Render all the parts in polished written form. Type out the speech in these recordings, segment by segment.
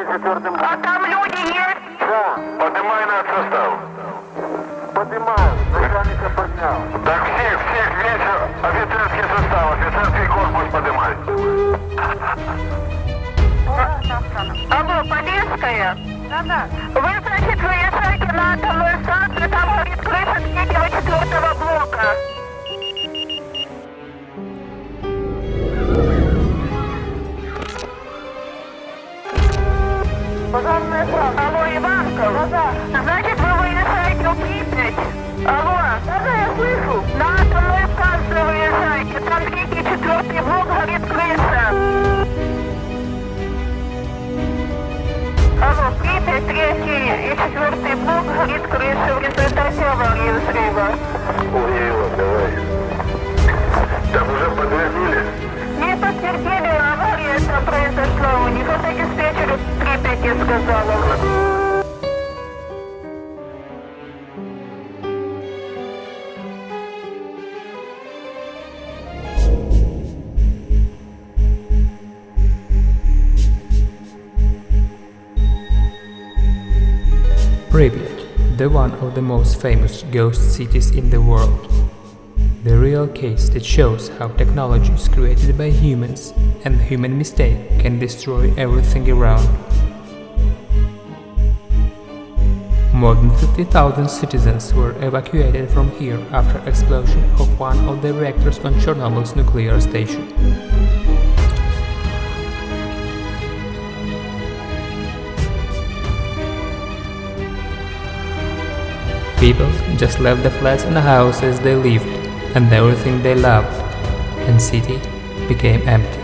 4-м. А там люди есть? Да, Поднимай над состав. поднимаю. Начальника поднял. Так всех весь офицерский состав, офицерский корпус поднимай. Алло, Полесская? Да. Вы, значит, выезжаете на атомную станцию, там горит крыша третьего, 4-го блока. Пожарная станция. Алло, Иванков? Да. Значит, вы выезжаете в Припять? Алло? Да, я слышу. На атомную станцию выезжаете, там третий, 4-й блок горит крыша. Алло, Припять, 3-й и 4-й блок горит крыша в результате аварии взрыва. Ой, давай. Там уже подтвердили? Не подтвердили, авария там произошла у них, это диспетчер в Припяти сказала. Pripyat, the one of the most famous ghost cities in the world. The real case that shows how technology is created by humans and the human mistake can destroy everything around. More than 50,000 citizens were evacuated from here after explosion of one of the reactors on Chernobyl's nuclear station. People just left the flats and houses they lived and everything they loved, and city became empty.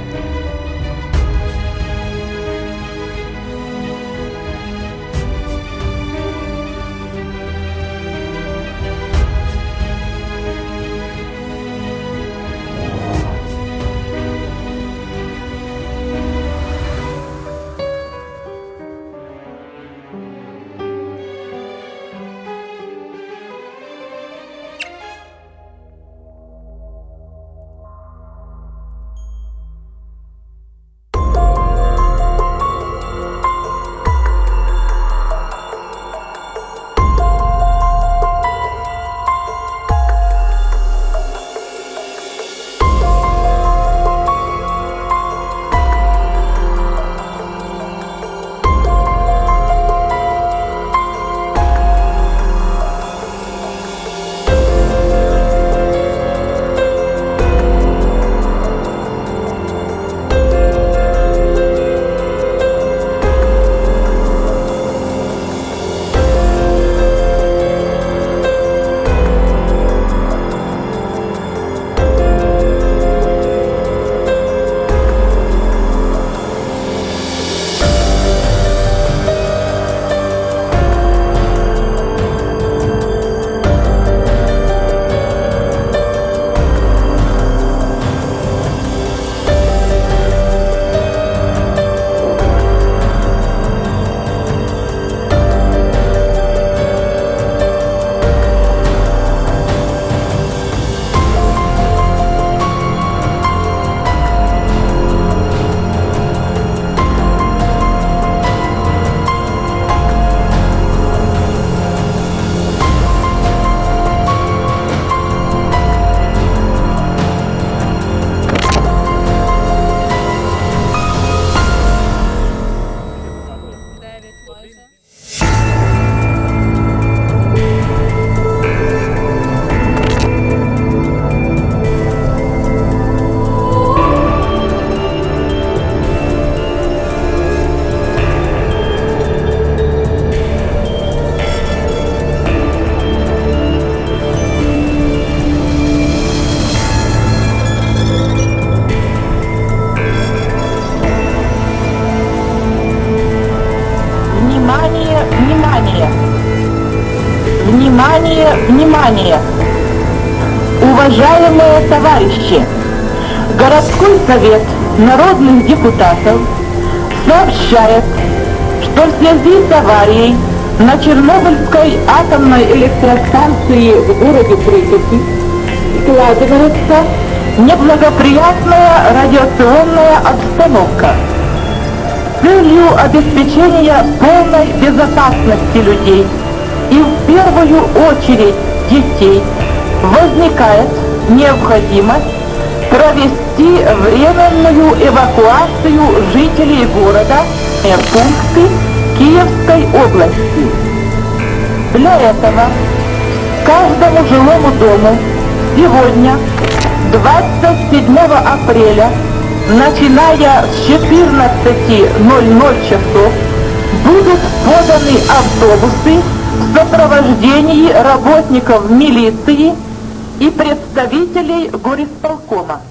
Внимание! Уважаемые товарищи! Городской совет народных депутатов сообщает, что в связи с аварией на Чернобыльской атомной электростанции в городе Припяти складывается неблагоприятная радиационная обстановка. с целью обеспечения полной безопасности людей и в первую очередь детей возникает необходимость провести временную эвакуацию жителей города в пункты Киевской области. Для этого каждому жилому дому сегодня, 27 апреля, начиная с 14:00 часов, будут поданы автобусы в сопровождении работников милиции и представителей горисполкома.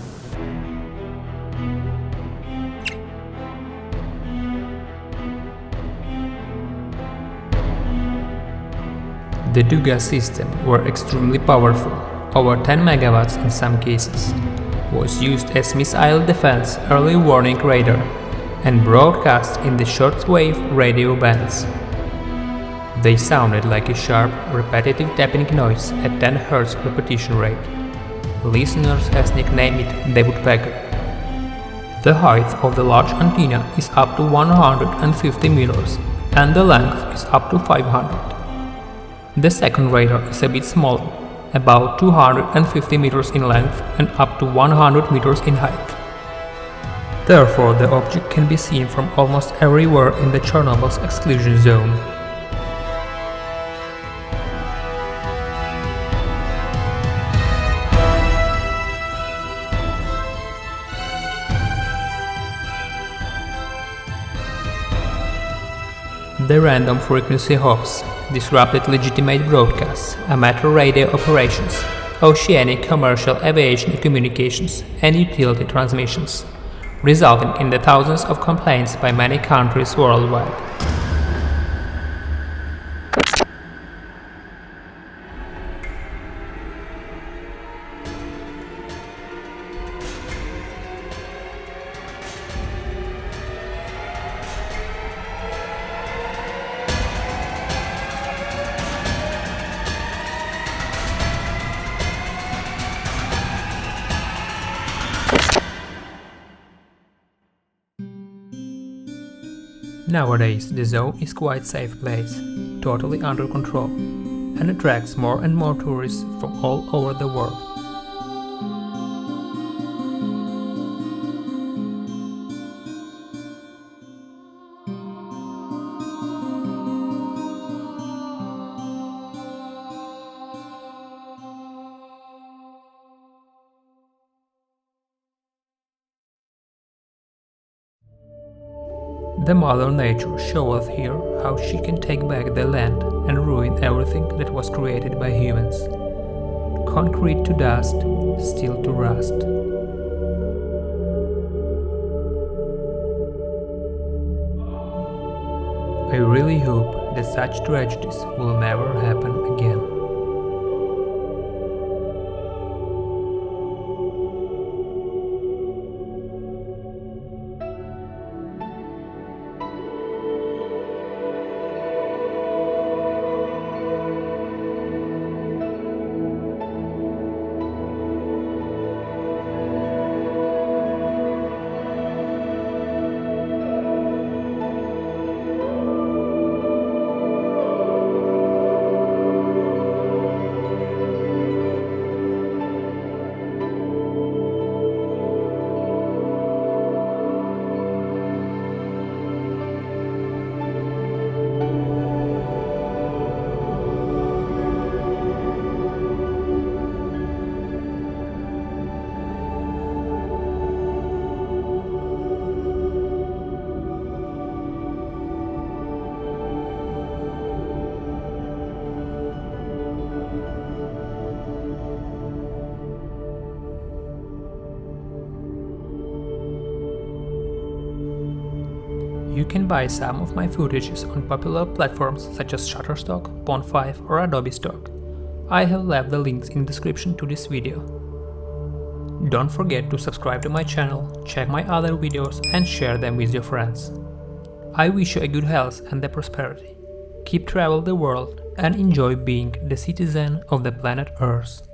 The Duga system were extremely powerful, over 10 megawatts in some cases, was used as missile defense early warning radar, and broadcast in the shortwave radio bands. They sounded like a sharp, repetitive tapping noise at 10 Hz repetition rate. Listeners has nicknamed it the Woodpecker. The height of the large antenna is up to 150 meters, and the length is up to 500. The second radar is a bit smaller, about 250 meters in length and up to 100 meters in height. Therefore, the object can be seen from almost everywhere in the Chernobyl's exclusion zone. The random frequency hops disrupted legitimate broadcasts, amateur radio operations, oceanic commercial aviation communications, and utility transmissions, resulting in the thousands of complaints by many countries worldwide. Nowadays, the zone is quite safe place, totally under control, and attracts more and more tourists from all over the world. The Mother Nature showeth here how she can take back the land and ruin everything that was created by humans. Concrete to dust, steel to rust. I really hope that such tragedies will never happen again. You can buy some of my footages on popular platforms such as Shutterstock, Pond5 or Adobe Stock. I have left the links in the description to this video. Don't forget to subscribe to my channel, check my other videos and share them with your friends. I wish you a good health and the prosperity. Keep travel the world and enjoy being the citizen of the planet Earth.